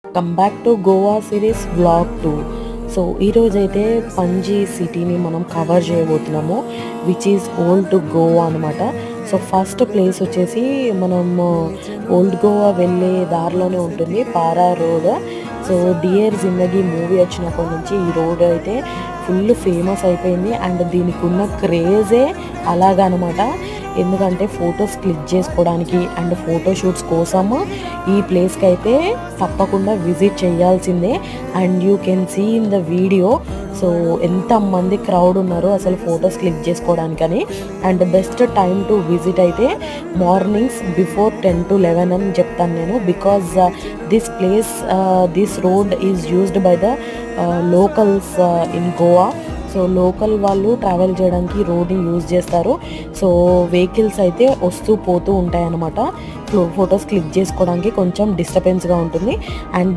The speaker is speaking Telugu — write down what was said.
Come back to Goa series vlog 2. So ఈరోజైతే పంజీ సిటీని మనం కవర్ చేయబోతున్నాము, విచ్ ఈజ్ ఓల్డ్ గోవా అనమాట. సో ఫస్ట్ ప్లేస్ వచ్చేసి మనం ఓల్డ్ గోవా వెళ్ళే దారిలోనే ఉంటుంది పారా రోడ్. సో డియర్ జిందగీ మూవీ వచ్చినప్పటి నుంచి ఈ రోడ్ అయితే ఫుల్ ఫేమస్ అయిపోయింది. అండ్ దీనికి ఉన్న క్రేజే అలాగనమాట. ఎందుకంటే ఫొటోస్ క్లిక్ చేసుకోవడానికి అండ్ ఫోటోషూట్స్ కోసము ఈ ప్లేస్కి అయితే తప్పకుండా విజిట్ చేయాల్సిందే. And you can see in the video so ఎంతమంది క్రౌడ్ ఉన్నారో అసలు ఫొటోస్ క్లిక్ చేసుకోవడానికని. And best time to visit అయితే మార్నింగ్స్ బిఫోర్ 10 to 11 అని చెప్తాను నేను. Because this place this road is used by the locals in Goa. So local వాళ్ళు ట్రావెల్ చేయడానికి రోడ్ని యూజ్ చేస్తారు. సో వెహికల్స్ అయితే వస్తూ పోతూ ఉంటాయన్నమాట. ఫొటోస్ క్లిక్ చేసుకోవడానికి కొంచెం డిస్టర్బెన్స్గా ఉంటుంది. అండ్